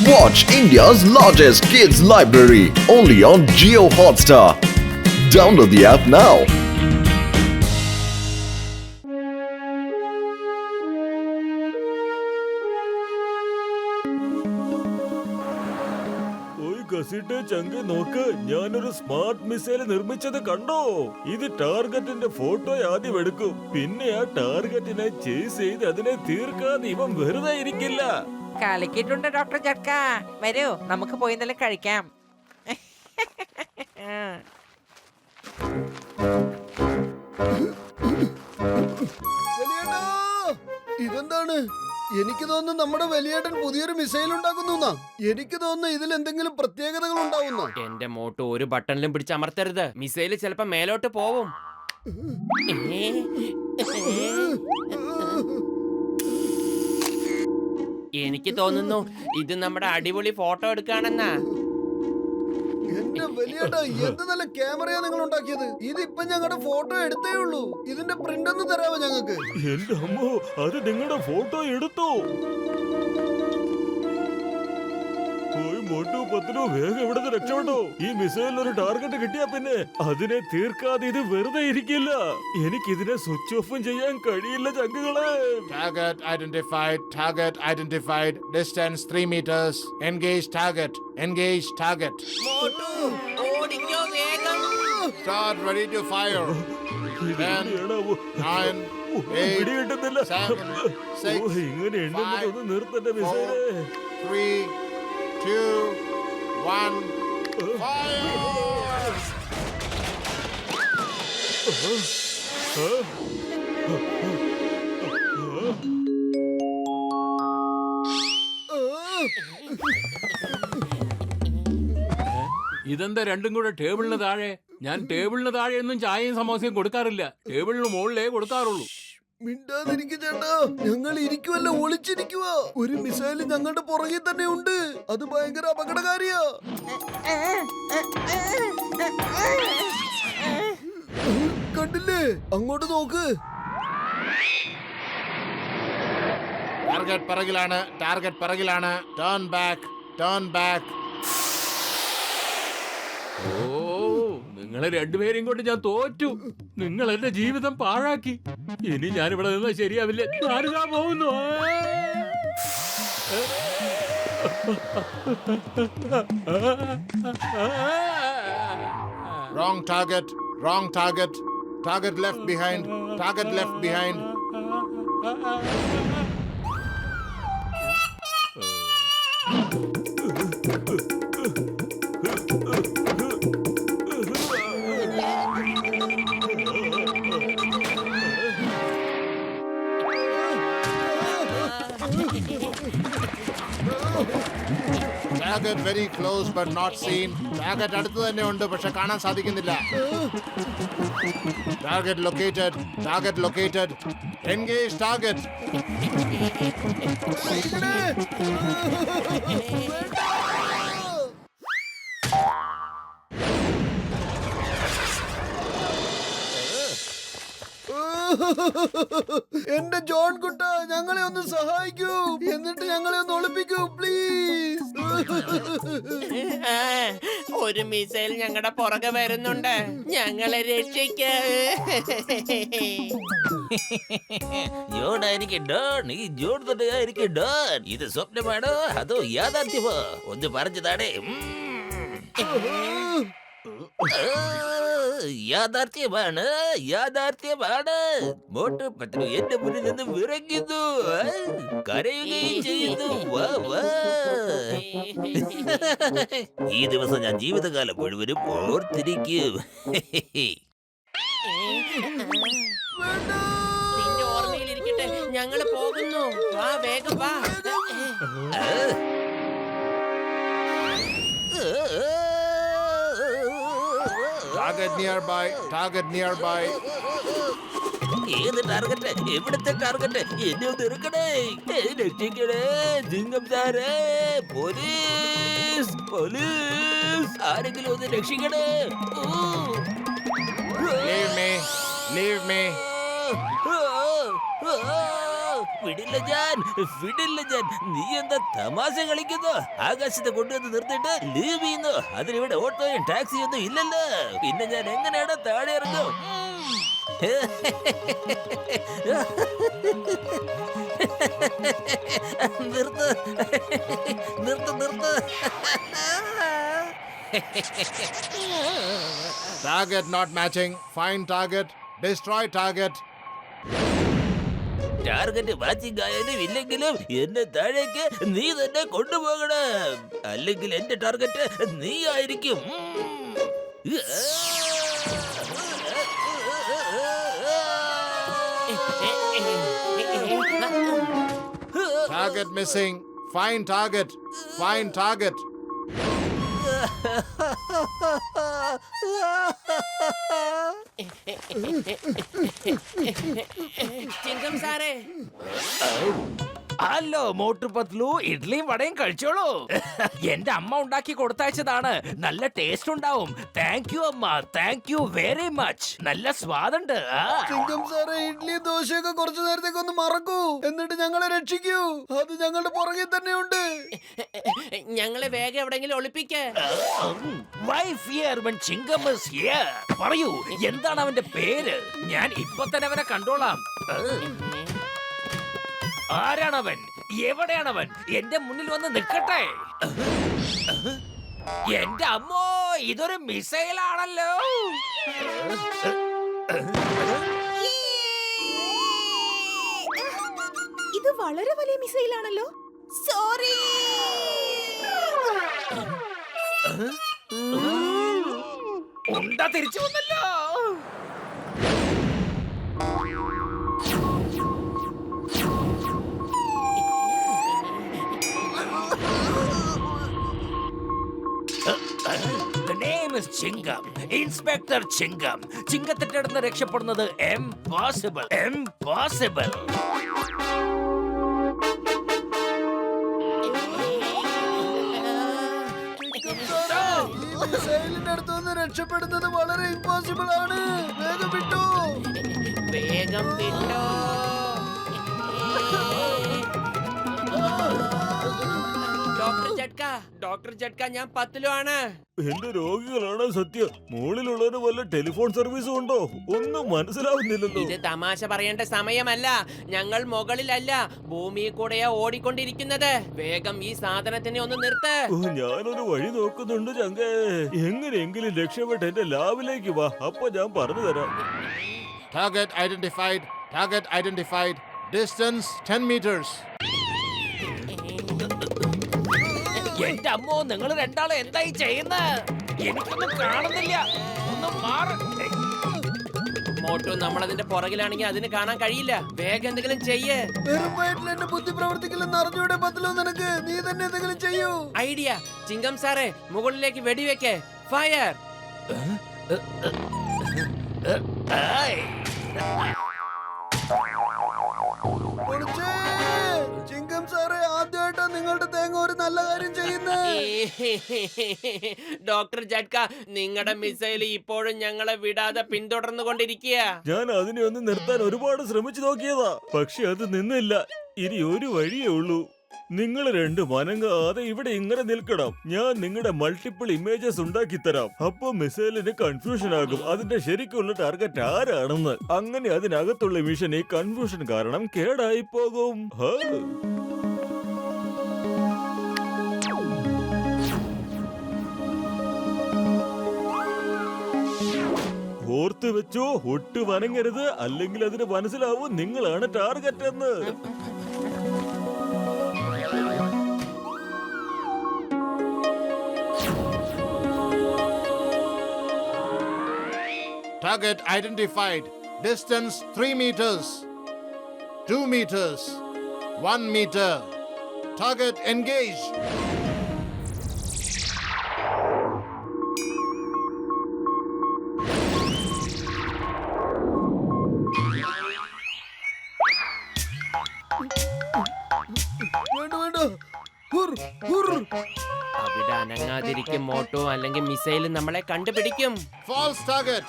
Watch India's largest kids library only on Jio Hotstar. Download the app now. ചങ്ക് നോക്ക്, ഞാനൊരു smart missile നിർമ്മിച്ചത് കണ്ടോ? ഇത് ടാർഗറ്റിന്റെ ഫോട്ടോ ആദ്യം എടുക്കും, പിന്നെ ആ ടാർഗറ്റിനെ ചേസ് ചെയ്ത് അതിനെ തീർക്കാതെ ഇവൻ വെറുതെ ഇരിക്കില്ല. കളിക്കിട്ടുണ്ട് ഡോക്ടർ ജഡ്ക. വരൂ, നമുക്ക് പോയി എന്തെങ്കിലും കഴിക്കാം. ഇതെന്താണ്? എനിക്ക് തോന്നുന്നു നമ്മുടെ വലിയേട്ടൻ പുതിയൊരു മിസൈൽ ഉണ്ടാക്കുന്നു. എനിക്ക് തോന്നുന്നു ഇതിൽ എന്തെങ്കിലും പ്രത്യേകതകൾ ഉണ്ടാവുന്ന. എന്റെ മോട്ടു ഒരു ബട്ടണിലും പിടിച്ചമർത്തരുത്, മിസൈല് ചിലപ്പോ മേലോട്ട് പോവും. എനിക്ക് തോന്നുന്നു ഇത് നമ്മുടെ അടിപൊളി ഫോട്ടോ എടുക്കാണെന്നാ. എന്റെ വലിയേട്ടാ, എന്ത് നല്ല ക്യാമറയാ നിങ്ങൾ ഉണ്ടാക്കിയത്. ഇതിപ്പോ ഞങ്ങളുടെ ഫോട്ടോ എടുത്തേ ഉള്ളൂ. ഇതിന്റെ പ്രിന്റ് ഒന്ന് തരാമോ ഞങ്ങൾക്ക്? എന്റെ അമ്മോ, അത് നിങ്ങളുടെ ഫോട്ടോ എടുത്തോ? മോട്ടു പത്തിനോ വേഗം ഇവിടുന്ന് രക്ഷപ്പെട്ടോ. ഈ മിസൈലിന് ഒരു ടാർഗറ്റ് കിട്ടിയാ പിന്നെ അതിനെ തീർക്കാതെ ഇത് വെറുതെ ഇരിക്കില്ല. എനിക്കിതിനെ സ്വിച്ച് ഓഫും ചെയ്യാൻ കഴിയില്ല ചങ്കുകളെ. Target identified. Target identified. Distance 3 meters. Engage target. Engage target. Motu ഓടിക്കോ വേഗം. Start ready to fire. 10, 9, 8, 7, 6, ഇങ്ങനെ എണ്ണുന്നത് നിർത്തന്റെ മിസൈലേ. 3, 2, 1, fire! ഇതെന്താ രണ്ടും കൂടെ ടേബിളിന് താഴെ? ഞാൻ ടേബിളിന് താഴെ ഒന്നും ചായയും സമോസയും കൊടുക്കാറില്ല, ടേബിളിന് മുകളിലേ കൊടുക്കാറുള്ളൂ. മിണ്ടാതിരിക്കു ചേട്ടാ, ഞങ്ങൾ ഇരിക്കുവല്ല, ഒളിച്ചിരിക്കുക. ഒരു മിസൈൽ ഞങ്ങളുടെ പുറകിൽ തന്നെ ഉണ്ട്. അത് ഭയങ്കര അപകടകാരിയാ. കണ്ടില്ലേ? അങ്ങോട്ട് നോക്ക്. ടാർഗറ്റ് പിറകിലാണ്. ടാർഗറ്റ് പിറകിലാണ്. Turn back. Turn back. ഓ, നിങ്ങളെ രണ്ടുപേരെയും കൊണ്ട് ഞാൻ തോറ്റു. നിങ്ങൾ എന്റെ ജീവിതം പാഴാക്കി. ഇനി ഞാനിവിടെ നിന്ന് ശരിയാവില്ല. ഞാനിതാ പോകുന്നു. Wrong target. Wrong target. Target left behind. Target left behind. Target very close but not seen. Target അടുത്ത് തന്നെ ഉണ്ട്, പക്ഷെ കാണാൻ സാധിക്കുന്നില്ല. Target located. Target located. Engage target. എന്റെ ജോൺ കുട്ട, ഞങ്ങളെ ഒന്ന് സഹായിക്കൂ. എന്നിട്ട് ഞങ്ങളെ ഒന്ന് ഒളിപ്പിക്കൂ പ്ലീസ്. ഒരു മിസൈൽ ഞങ്ങളുടെ പുറകെ വരുന്നുണ്ട്, ഞങ്ങളെ രക്ഷിക്ക. ഇത് സ്വപ്നമാണോ അതോ യാഥാർത്ഥ്യമോ? ഒന്ന് പറഞ്ഞതാണേ. യാഥാർത്ഥ്യമാണ്, യാഥാർത്ഥ്യമാണ്. മോട്ടു പത്രു എന്റെ മുന്നിൽ നിന്ന് വിറങ്ങുന്നു, കരയുകയും ചെയ്യുന്നു. ഈ ദിവസം ഞാൻ ജീവിതകാലം മുഴുവനും ഓർത്തിരിക്കും. നിന്റെ ഓർമ്മയിലിരിക്കട്ടെ, ഞങ്ങള് പോകുന്നു. വാ, വേഗം വാ. Target nearby. Target nearby. ഏത് ടാർഗറ്റ്? എവിടുത്തെ ടാർഗറ്റ്? എന്നെ ഒന്ന് എടുക്കണേ, രക്ഷിക്കണേ സിംഗം സാറേ. പോലീസ്, പോലീസ്, ആരെങ്കിലും ഒന്ന് രക്ഷിക്കണേ. Leave me. Leave me. വിടില്ല ഞാൻ, വിടില്ല ഞാൻ. നീ എന്താ തമാശ കളിക്കുന്നു? ആകാശത്തെ കൊണ്ടുവന്ന് നിർത്തിയിട്ട് ലീവ് ചെയ്യുന്നു. അതിനിവിടെ ഓട്ടോയും ടാക്സിയും ഒന്നും ഇല്ലല്ലോ. പിന്നെ ഞാൻ എങ്ങനെയാണ് താഴെ ഇറങ്ങും? നിർത്ത് നിർത്ത് നിർത്ത്. Target not matching. Find target. Destroy target. Target watching ആയാലും ഇല്ലെങ്കിലും എന്നെ താഴേക്ക് നീ തന്നെ കൊണ്ടുപോകണം. അല്ലെങ്കിൽ എന്റെ ടാർഗറ്റ് നീ ആയിരിക്കും. Target missing. Find target. Find target. ചിങ്കം സാറേ, ഹലോ മോട്ടു പത്ലു, ഇഡ്ലിയും വടയും കഴിച്ചോളൂ. എന്റെ അമ്മ ഉണ്ടാക്കി കൊടുത്തയച്ചതാണ്. നല്ല ടേസ്റ്റ് ഉണ്ടാവും. താങ്ക് യു അമ്മ, താങ്ക് യു വെരി മച്ച്. നല്ല സ്വാദുണ്ട്. ചിങ്കം സാറേ, ഇഡ്ഡലി ദോശയൊക്കെ കുറച്ചു നേരത്തേക്ക് ഒന്ന് മറക്കൂ, എന്നിട്ട് ഞങ്ങളെ രക്ഷിക്കൂ. അത് ഞങ്ങളുടെ പുറകിൽ തന്നെയുണ്ട്. ഞങ്ങളെ വേഗം എവിടെങ്കിലും ഒളിപ്പിക്കേ. Why fear when Chingam is here? പറയൂ, എന്താണ് അവന്റെ പേര്? ഞാൻ ഇപ്പൊ തന്നെ അവനെ കണ്ടോളാം. ആരാണവൻ? എവിടെയാണവൻ? എന്റെ മുന്നിൽ വന്ന് നിൽക്കട്ടെ. എന്റെ അമ്മോ, ഇതൊരു മിസൈലാണല്ലോ. ഇത് വളരെ വലിയ മിസൈലാണല്ലോ. സോറി. ഉണ്ട തിരിച്ചു വന്നല്ലോ. The name is Chingam. Inspector Chingam. ചിങ്കത്തിന്റെ അടുത്ത് രക്ഷപ്പെടുന്നത് impossible. Impossible. ഈ മിസൈലിന്റെ അടുത്തുനിന്ന് രക്ഷപ്പെടുന്നത് വളരെ ഇമ്പോസിബിൾ ആണ്. വേഗം വിട്ടു. വേഗം വിട്ടോ. ഡോക്ടർ ജഡ്ക, ഞാൻ പത്തിലോ ആണ്. എന്റെ രോഗികളാണ് സത്യം. മുകളിലുള്ളവന് വല്ല ടെലിഫോൺ സർവീസും ഉണ്ടോ? ഒന്നും മനസ്സിലാവുന്നില്ലല്ലോ. ഇത് തമാശ പറയേണ്ട സമയമല്ല. ഞങ്ങൾ മുകളിലല്ല, ഭൂമിയിൽ കൂടെയാ ഓടിക്കൊണ്ടിരിക്കുന്നത്. വേഗം ഈ സാധനത്തിനെ ഒന്ന് നിർത്ത്. ഓ, ഞാനൊരു വഴി നോക്കുന്നുണ്ട് ചങ്കേ. എങ്ങനെയെങ്കിലും രക്ഷപ്പെട്ട് എന്റെ ലാബിലേക്ക് വാ, അപ്പൊ ഞാൻ പറഞ്ഞു തരാം. Target identified. Target identified. Distance 10 meters. എന്റെ അമ്മോ, നിങ്ങൾ രണ്ടാളും എന്തായി ചെയ്യുന്നത്? എനിക്കൊന്നും കാണുന്നില്ല. ഒന്ന് മാറ്. മോട്ടു, നമ്മളതിന്റെ പുറകിലാണെങ്കിൽ അതിന് കാണാൻ കഴിയില്ല. വേഗം എന്തെങ്കിലും ചെയ്യേ. വെറും വയറ്റിൽ എന്റെ ബുദ്ധി പ്രവർത്തിക്കില്ലെന്ന് അറിഞ്ഞൂടെ പത്തിലോ നിനക്ക്? നീ തന്നെ എന്തെങ്കിലും ചെയ്യൂ. ഐഡിയ. ചിങ്കം സാറേ, മുകളിലേക്ക് വെടിവെക്കേ. ഫയർ. പൊളിച്ചേ. ചിങ്കം സാറേ, ആദ്യമായിട്ടാ നിങ്ങളുടെ തേങ്ങ ഒരു നല്ല കാര്യം ചെയ്യുന്നത്. ഡോക്ടർ ജഡ്ക, നിങ്ങളുടെ മിസൈൽ ഇപ്പോഴും ഞങ്ങളെ വിടാതെ പിന്തുടർന്നുകൊണ്ടിരിക്കുക. ഞാൻ അതിനെ ഒന്ന് നിർത്താൻ ഒരുപാട് ശ്രമിച്ചു നോക്കിയതാ, പക്ഷെ അത് നിന്നില്ല. ഇനി ഒരു വഴിയേ ഉള്ളൂ. നിങ്ങൾ രണ്ടും അനങ്ങാതെ ഇവിടെ ഇങ്ങനെ നിൽക്കണം. ഞാൻ നിങ്ങളുടെ മൾട്ടിപ്പിൾ ഇമേജസ് ഉണ്ടാക്കി തരാം. അപ്പൊ മിസൈലിന് കൺഫ്യൂഷൻ ആകും അതിന്റെ ശരിക്കുള്ള ടാർഗറ്റ് ആരാണെന്ന്. അങ്ങനെ അതിനകത്തുള്ള മിഷൻ ഈ കൺഫ്യൂഷൻ കാരണം കേടായി പോകും. ഓർത്ത് വെച്ചോ, ഒട്ടും അനങ്ങരുത്, അല്ലെങ്കിൽ അതിന് മനസ്സിലാവും നിങ്ങളാണ് ടാർഗറ്റ് എന്ന്. Target identified. Distance 3 meters. 2 meters. 1 meter. Target engaged. വേണ്ട വേണ്ട. ഹുർ, ഹുർ. അവിടെ അനങ്ങാതിരിക്കും മോട്ടോ, അല്ലെങ്കിൽ മിസൈൽ നമ്മളെ കണ്ടുപിടിക്കും. False target.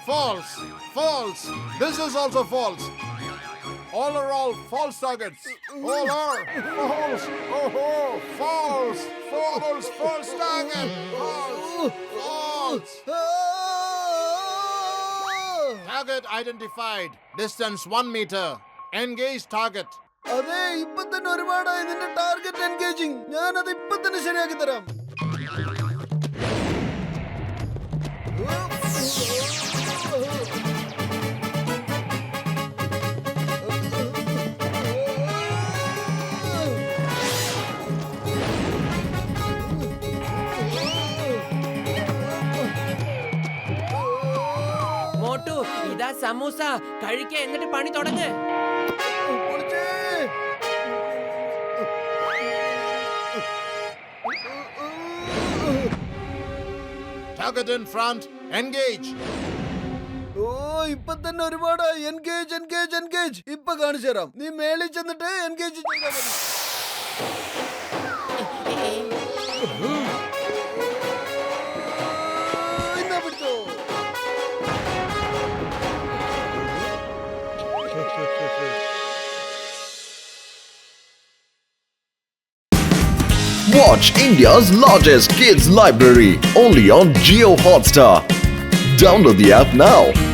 False. False. This is also false. All are all false targets. All are false. Oh, false. False target. False. Target identified. Distance 1 meter. Engage target. അതെ, ഇപ്പൊ തന്നെ ഒരുപാടായി നിന്റെ ടാർഗറ്റ് എൻഗേജിങ്. ഞാൻ അത് ഇപ്പൊ തന്നെ ശരിയാക്കി തരാം. മോട്ടു, ഇതാ സമൂസ. കഴിക്ക, എന്നിട്ട് പണി തുടങ്ങ്. പൊളിച്ചേ. Target in front. Engage. ഓ, ഇപ്പൊ തന്നെ ഒരുപാടായി. എൻഗേജ്. ഇപ്പൊ കാണിച്ചു തരാം. നീ മേളിൽ ചെന്നിട്ട് എൻഗേജ് ചെയ്താൽ മതി. എന്നാ പിടിച്ചോ. Watch India's largest kids library only on Jio Hotstar. Download the app now.